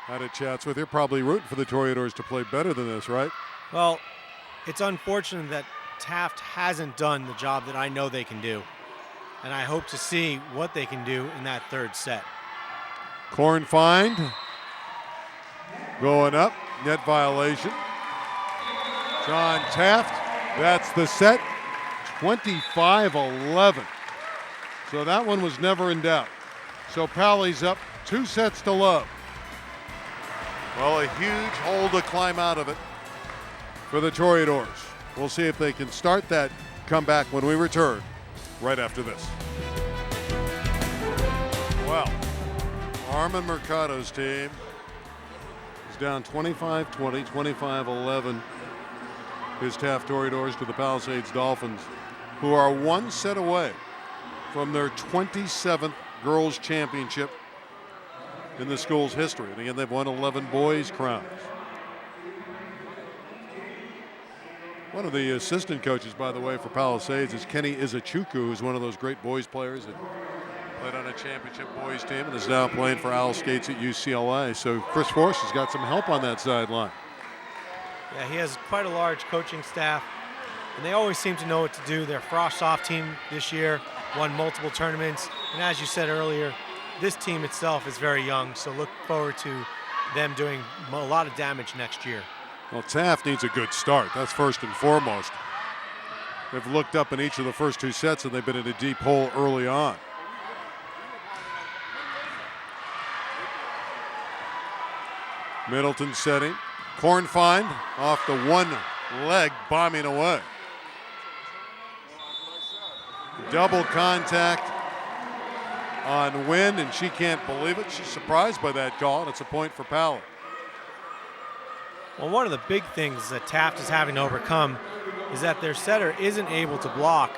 Had a chats with. You're probably rooting for the Toreadors to play better than this, right? Well, It's unfortunate that Taft hasn't done the job that I know they can do. And I hope to see what they can do in that third set. Corn find. Going up. Net violation. John Taft. That's the set. 25-11. So that one was never in doubt. So Pally's up 2 sets to love. Well, a huge hole to climb out of it for the Toreadors. We'll see if they can start that comeback when we return right after this. Well, Armin Mercado's team is down 25-20, 25-11. His Taft Toreadors to the Palisades Dolphins, who are 1 set away from their 27th girls championship in the school's history. And again, they've won 11 boys crowns. One of the assistant coaches, by the way, for Palisades is Kenny Izachuku, who's one of those great boys players that played on a championship boys team and is now playing for Owl Skates at UCLA. So Chris Force has got some help on that sideline. Yeah, he has quite a large coaching staff, and they always seem to know what to do. Their Frost-Off team this year won multiple tournaments, and as you said earlier, this team itself is very young, so look forward to them doing a lot of damage next year. Well, Taft needs a good start. That's first and foremost. They've looked up in each of the first 2 sets, and they've been in a deep hole early on. Middleton setting. Corn find off the one leg, bombing away. Double contact on Nguyen, and she can't believe it. She's surprised by that call, and it's a point for Powell. Well, one of the big things that Taft is having to overcome is that their setter isn't able to block.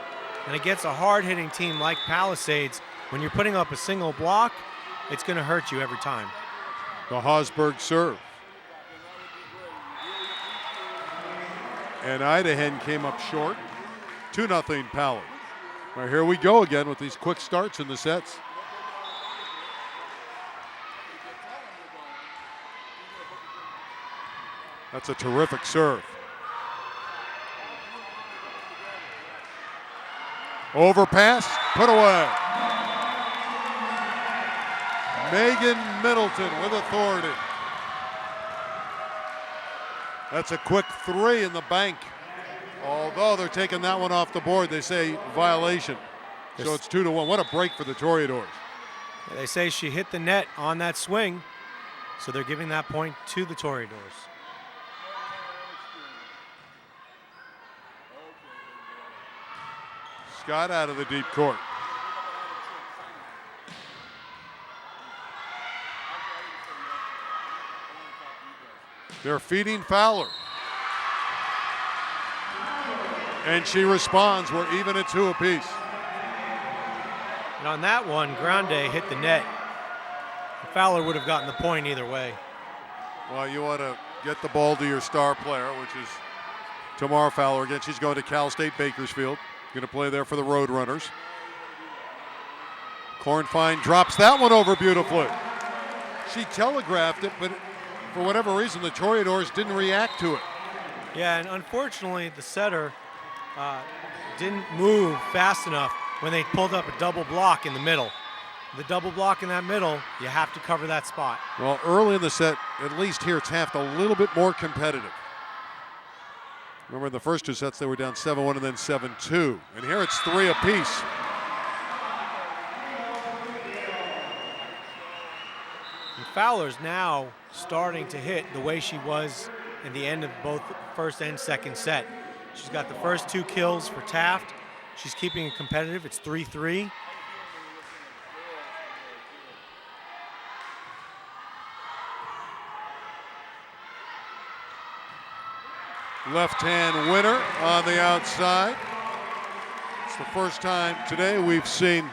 And against a hard-hitting team like Palisades, when you're putting up a single block, it's going to hurt you every time. The Hosberg serve. And Idahen came up short. 2-0 Pally. Well, here we go again with these quick starts in the sets. That's a terrific serve. Overpass, put away. Megan Middleton with authority. That's a quick 3 in the bank. Although they're taking that one off the board, they say violation. So it's 2-1. What a break for the Toreadors. They say she hit the net on that swing, so they're giving that point to the Toreadors. Scott out of the deep court. They're feeding Fowler. And she responds. We're even at 2 apiece. And on that one, Grande hit the net. Fowler would have gotten the point either way. Well, you want to get the ball to your star player, which is Tamar Fowler. Again, she's going to Cal State Bakersfield. Going to play there for the Roadrunners. Cornfine drops that one over beautifully. She telegraphed it, but for whatever reason, the Toreadors didn't react to it. Yeah, and unfortunately, the setter didn't move fast enough when they pulled up a double block in the middle. The double block in that middle, you have to cover that spot. Well, early in the set, at least here, Taft a little bit more competitive. Remember, in the first 2 sets, they were down 7-1 and then 7-2. And here it's 3 apiece. And Fowler's now starting to hit the way she was in the end of both first and second set. She's got the first 2 kills for Taft. She's keeping it competitive. It's 3-3. Left-hand winner on the outside. It's the first time today we've seen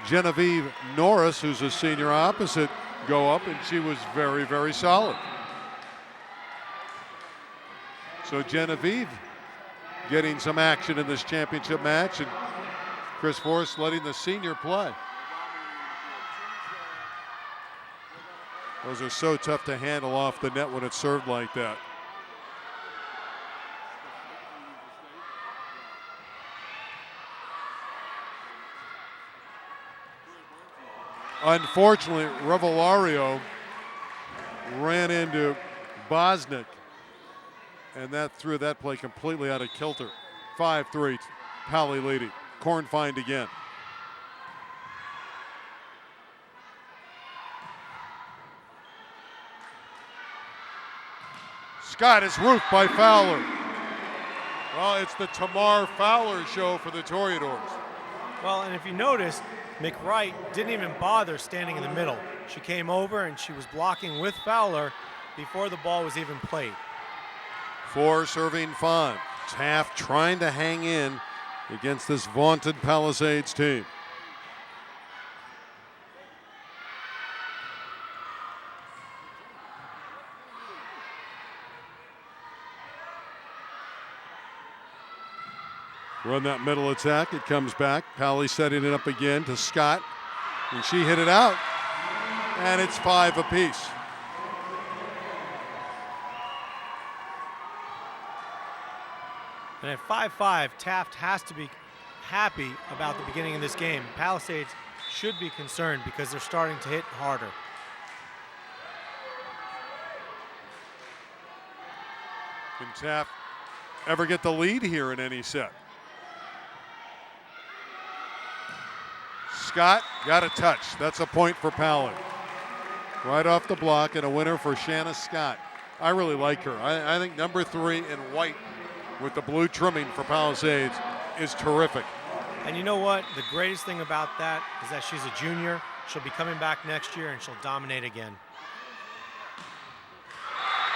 Genevieve Norris, who's a senior opposite, go up, and she was very, very solid. So Genevieve getting some action in this championship match, and Chris Forrest letting the senior play. Those are so tough to handle off the net when it's served like that. Unfortunately, Revellario ran into Bosnick, and that threw that play completely out of kilter. 5-3, Pali leading. Corn find again. Scott is roofed by Fowler. Well, it's the Tamar Fowler show for the Toreadors. Well, and if you notice, McWright didn't even bother standing in the middle. She came over and she was blocking with Fowler before the ball was even played. 4 serving 5. Taft trying to hang in against this vaunted Palisades team. Run that middle attack. It comes back. Pally setting it up again to Scott. And she hit it out. And it's 5 apiece. And at 5-5, Taft has to be happy about the beginning of this game. Palisades should be concerned because they're starting to hit harder. Can Taft ever get the lead here in any set? Scott got a touch. That's a point for Pally. Right off the block and a winner for Shanna Scott. I really like her. I think number 3 in white with the blue trimming for Palisades is terrific. And you know what? The greatest thing about that is that she's a junior. She'll be coming back next year and she'll dominate again.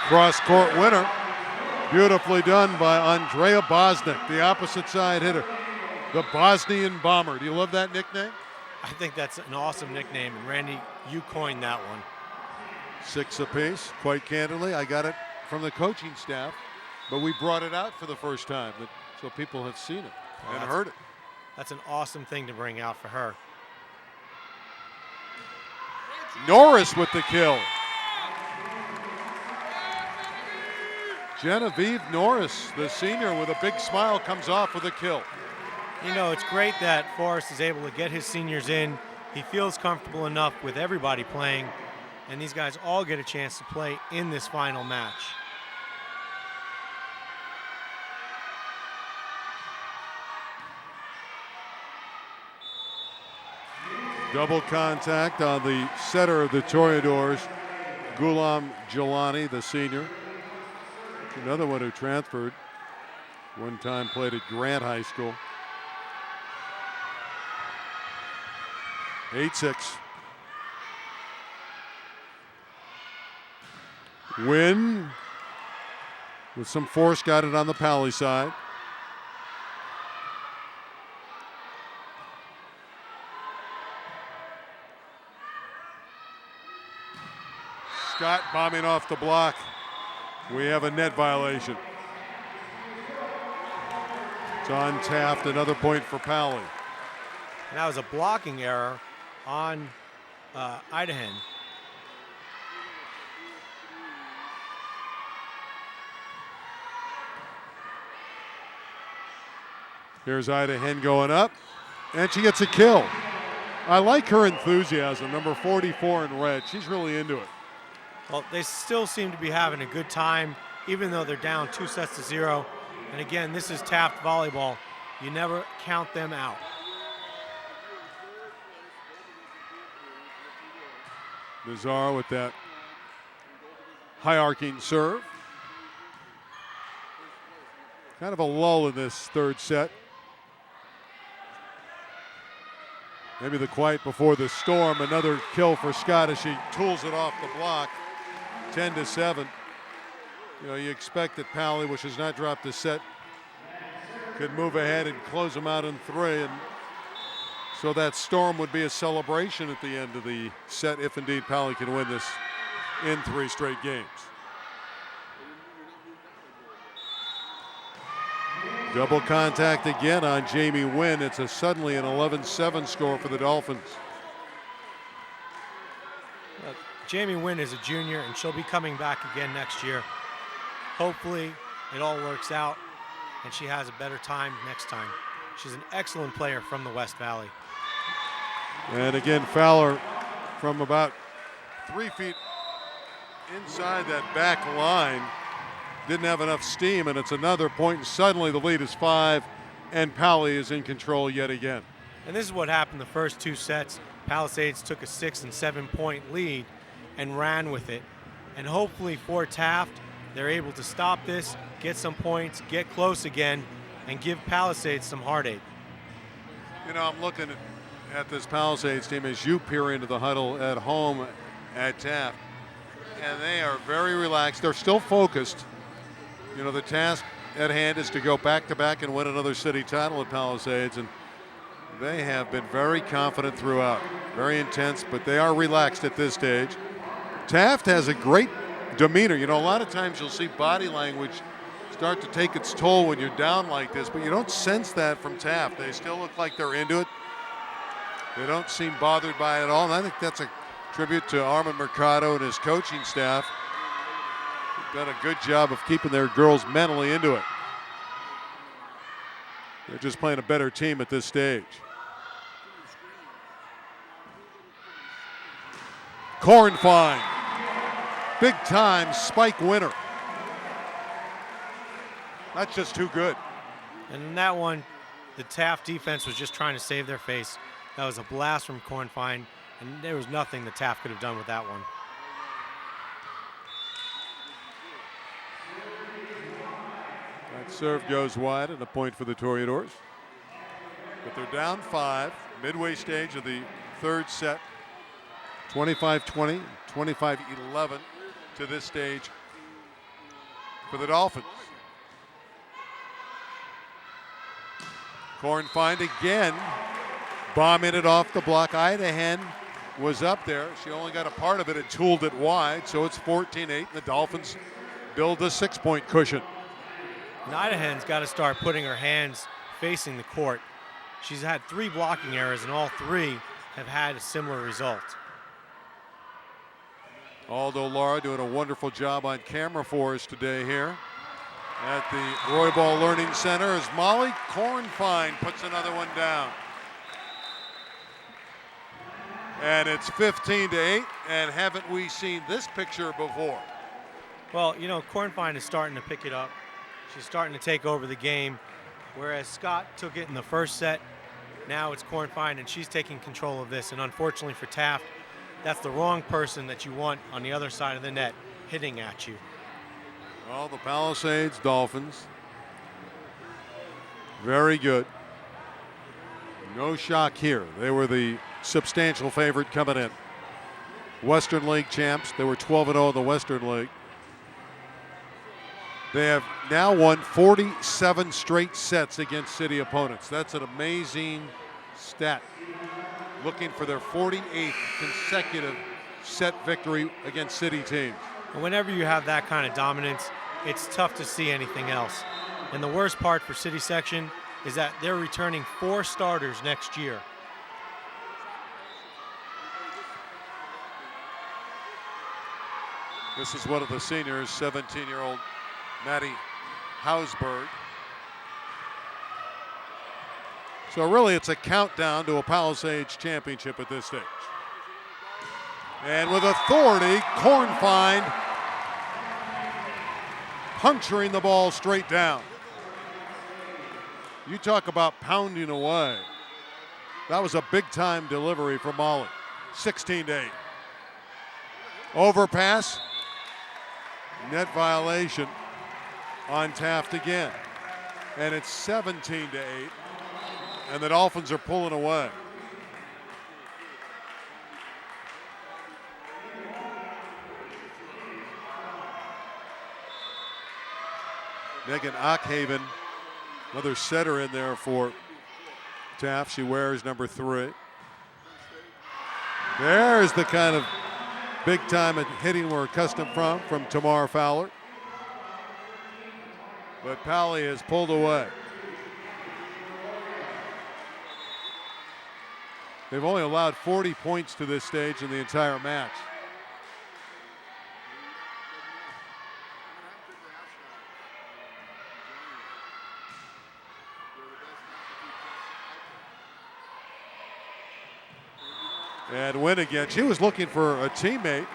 Cross-court winner. Beautifully done by Andrea Bosnick, the opposite side hitter. The Bosnian Bomber. Do you love that nickname? I think that's an awesome nickname, and Randy, you coined that one. 6 apiece, quite candidly. I got it from the coaching staff, but we brought it out for the first time, so people have seen it and heard it. That's an awesome thing to bring out for her. Norris with the kill. Genevieve Norris, the senior with a big smile, comes off with a kill. You know, it's great that Forrest is able to get his seniors in. He feels comfortable enough with everybody playing, and these guys all get a chance to play in this final match. Double contact on the setter of the Toreadors, Ghulam Jelani, the senior. Another one who transferred. One time played at Grant High School. 8-6. Nguyen with some force got it on the Pally side. Scott bombing off the block. We have a net violation. It's on Taft, another point for Pally. And that was a blocking error on Idahen. Here's Idahen going up, and she gets a kill. I like her enthusiasm, number 44 in red. She's really into it. Well, they still seem to be having a good time, even though they're down 2-0. And again, this is Taft volleyball. You never count them out. Nazar with that high arcing serve. Kind of a lull in this third set. Maybe the quiet before the storm. Another kill for Scott as she tools it off the block. 10-7. You know, you expect that Pally, which has not dropped a set, could move ahead and close them out in 3. And so that storm would be a celebration at the end of the set if indeed Pally can win this in 3 straight games. Double contact again on Jamie Nguyen. It's suddenly an 11-7 score for the Dolphins. Jamie Nguyen is a junior, and she'll be coming back again next year. Hopefully, it all works out, and she has a better time next time. She's an excellent player from the West Valley. And again, Fowler from about 3 feet inside that back line. Didn't have enough steam, and it's another point, and suddenly the lead is 5, and Pally is in control yet again. And this is what happened the first 2 sets. Palisades took a 6 and 7 point lead and ran with it. And hopefully for Taft, they're able to stop this, get some points, get close again, and give Palisades some heartache. You know, I'm looking at this Palisades team as you peer into the huddle at home at Taft, and they are very relaxed. They're still focused. You know, the task at hand is to go back-to-back and win another city title at Palisades, and they have been very confident throughout. Very intense, but they are relaxed at this stage. Taft has a great demeanor. You know, a lot of times you'll see body language start to take its toll when you're down like this, but you don't sense that from Taft. They still look like they're into it. They don't seem bothered by it at all, and I think that's a tribute to Armand Mercado and his coaching staff. They've done a good job of keeping their girls mentally into it. They're just playing a better team at this stage. Kornfine, big time spike winner. That's just too good. And in that one, the Taft defense was just trying to save their face. That was a blast from Kornfine, and there was nothing that Taft could have done with that one. That serve goes wide and a point for the Toreadors. But they're down 5, midway stage of the third set. 25-20, 25-11 to this stage for the Dolphins. Kornfine again, bombing it off the block. Idahan was up there. She only got a part of it and tooled it wide, so it's 14-8, and the Dolphins build a 6-point cushion. And Idahan's got to start putting her hands facing the court. She's had 3 blocking errors, and all 3 have had a similar result. Aldo Lara doing a wonderful job on camera for us today here at the Volleyball Learning Center as Molly Kornfine puts another one down. And it's 15-8, and haven't we seen this picture before? Well, you know, Kornfine is starting to pick it up. She's starting to take over the game, whereas Scott took it in the first set. Now it's Kornfine, and she's taking control of this. And unfortunately for Taft, that's the wrong person that you want on the other side of the net hitting at you. Well, the Palisades Dolphins, very good. No shock here. They were the substantial favorite coming in. Western League champs. They were 12-0 in the Western League. They have now won 47 straight sets against city opponents. That's an amazing stat. Looking for their 48th consecutive set victory against city teams. And whenever you have that kind of dominance, it's tough to see anything else. And the worst part for City Section is that they're returning 4 starters next year. This is one of the seniors, 17-year-old Maddie Hausberg. So really it's a countdown to a Palisades championship at this stage. And with authority, Kornfine puncturing the ball straight down. You talk about pounding away. That was a big time delivery from Molly. 16-8. Overpass. Net violation on Taft again. And it's 17-8. And the Dolphins are pulling away. Megan Ockhaven, another setter in there for Taft. She wears number 3. There's the kind of big time hitting we're accustomed from Tamar Fowler. But Pally has pulled away. They've only allowed 40 points to this stage in the entire match. And Nguyen again. She was looking for a teammate.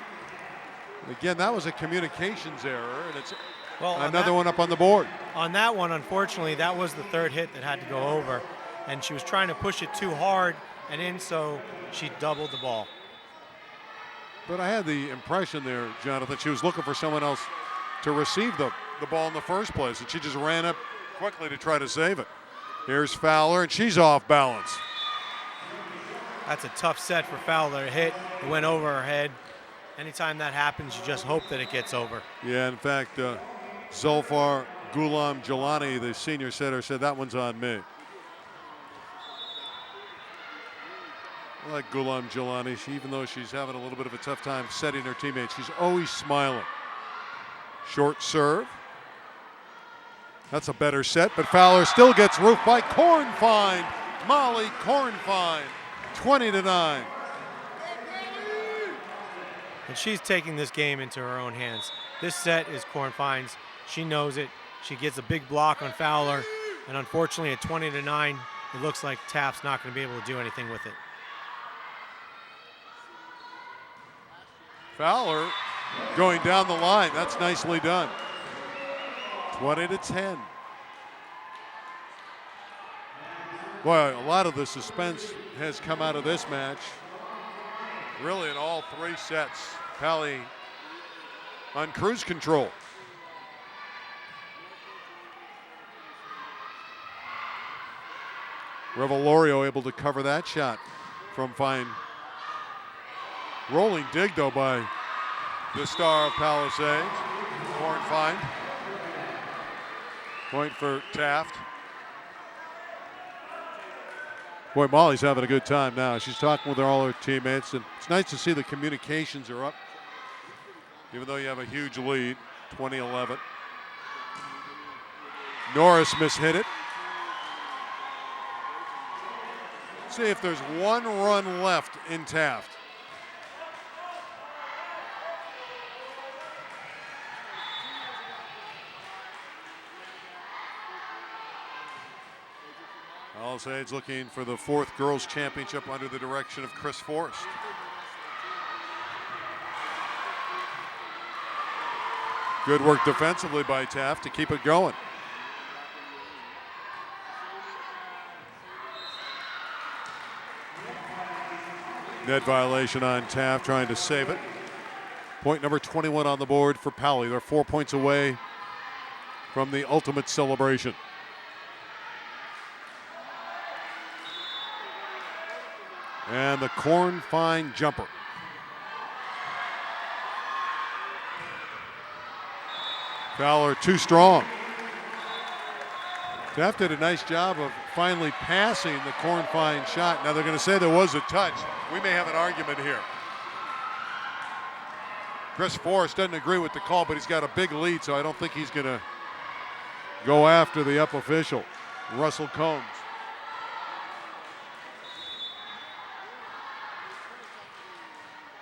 Again, that was a communications error, and it's another one up on the board. On that one, unfortunately, that was the third hit that had to go over, and she was trying to push it too hard, and in so she doubled the ball. But I had the impression there, Jonathan, she was looking for someone else to receive the ball in the first place, and she just ran up quickly to try to save it. Here's Fowler, and she's off balance. That's a tough set for Fowler to hit. It went over her head. Anytime that happens, you just hope that it gets over. Yeah, in fact, Zulfar Ghulam Jalani, the senior setter, said that one's on me. I like Ghulam Jalani. Even though she's having a little bit of a tough time setting her teammates, she's always smiling. Short serve. That's a better set, but Fowler still gets roofed by Kornfine. Molly Kornfine, 20-9. And she's taking this game into her own hands. This set is Kornfine's. She knows it. She gets a big block on Fowler, and unfortunately at 20-9, it looks like Taft's not going to be able to do anything with it. Fowler going down the line. That's nicely done. 20-10. Boy, a lot of the suspense has come out of this match. Really in all three sets. Pally on cruise control. Revelorio able to cover that shot from Fine. Rolling dig though by the star of Palisades, Kornfine. Point for Taft. Boy, Molly's having a good time now. She's talking with all her teammates, and it's nice to see the communications are up, even though you have a huge lead, 20-11. Norris mishit it. See if there's one run left in Taft. Palisades looking for the fourth girls championship under the direction of Chris Forrest. Good work defensively by Taft to keep it going. Net violation on Taft, trying to save it. Point number 21 on the board for Pally. They're 4 points away from the ultimate celebration. And the Kornfine jumper. Fowler too strong. Taft did a nice job of finally passing the Kornfine shot. Now they're going to say there was a touch. We may have an argument here. Chris Forrest doesn't agree with the call, but he's got a big lead, so I don't think he's going to go after the up official, Russell Combs.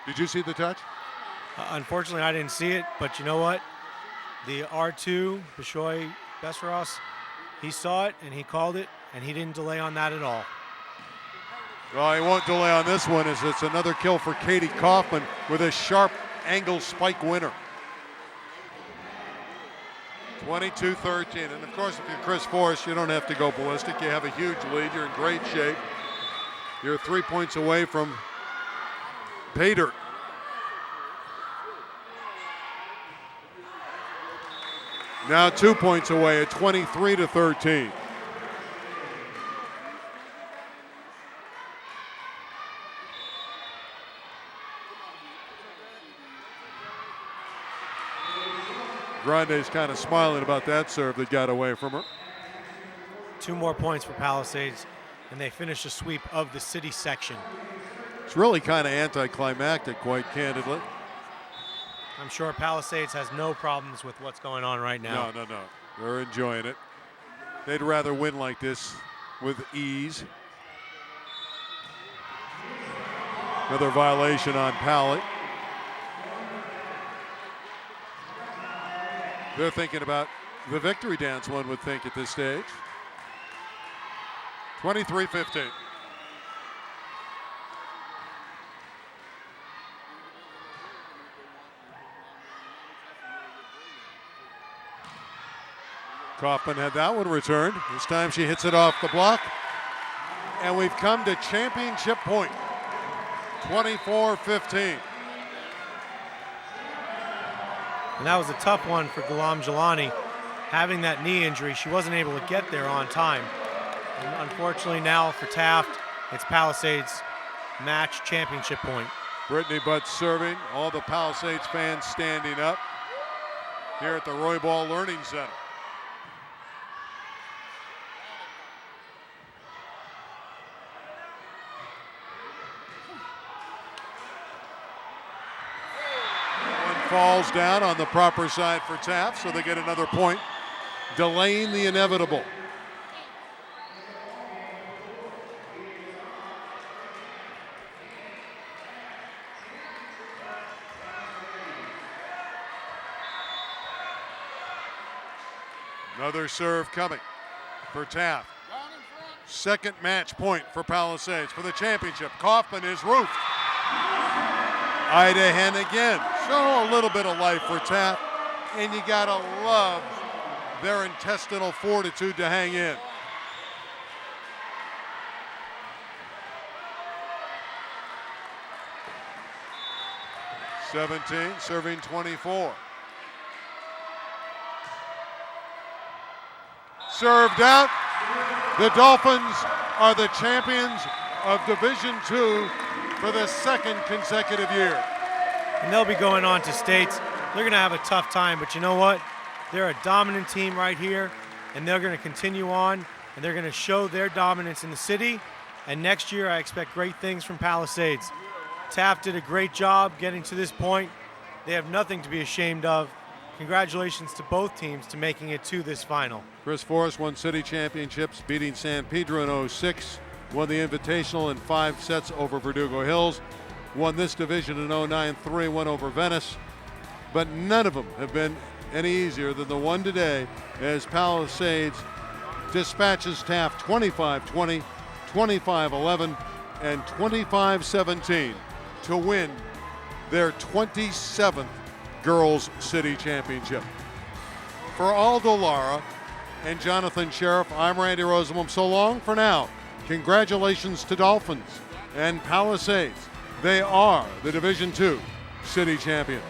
Did you see the touch? Unfortunately, I didn't see it, but you know what? The R2, Bishoy Besseros, he saw it and he called it, and he didn't delay on that at all. Well, he won't delay on this one, as it's another kill for Katie Kaufman with a sharp angle spike winner. 22-13, and of course, if you're Chris Forrest, you don't have to go ballistic. You have a huge lead. You're in great shape. You're 3 points away from Pater. Now 2 points away at 23-13. Grande's kind of smiling about that serve that got away from her. 2 more points for Palisades, and they finish the sweep of the city section. It's really kind of anticlimactic, quite candidly. I'm sure Palisades has no problems with what's going on right now. No. They're enjoying it. They'd rather win like this with ease. Another violation on Pally. They're thinking about the victory dance, one would think, at this stage. 23-15. Kaufman had that one returned. This time she hits it off the block. And we've come to championship point, 24-15. And that was a tough one for Ghulam Jalani. Having that knee injury, she wasn't able to get there on time. And unfortunately now for Taft, it's Palisades match championship point. Brittany Butt serving, all the Palisades fans standing up here at the Volleyball Learning Center. One falls down on the proper side for Taft, so they get another point, delaying the inevitable. Another serve coming for Taft. Second match point for Palisades for the championship. Kaufman is roofed. Ida Hen again. So a little bit of life for Taft, and you gotta love their intestinal fortitude to hang in. (17) serving 24. Served out. The Dolphins are the champions of Division II for the second consecutive year. And they'll be going on to states. They're going to have a tough time, but you know what? They're a dominant team right here, and they're going to continue on, and they're going to show their dominance in the city. And next year, I expect great things from Palisades. Taft did a great job getting to this point. They have nothing to be ashamed of. Congratulations to both teams to making it to this final. Chris Forrest won city championships, beating San Pedro in 06, won the Invitational in 5 sets over Verdugo Hills, won this division in 09, 3-1 over Venice, but none of them have been any easier than the one today as Palisades dispatches Taft 25-20, 25-11, and 25-17 to win their 27th Girls City Championship. For Aldo Lara and Jonathan Sheriff, I'm Randy Rosenblum. So long for now. Congratulations to Dolphins and Palisades. They are the Division II City Champions.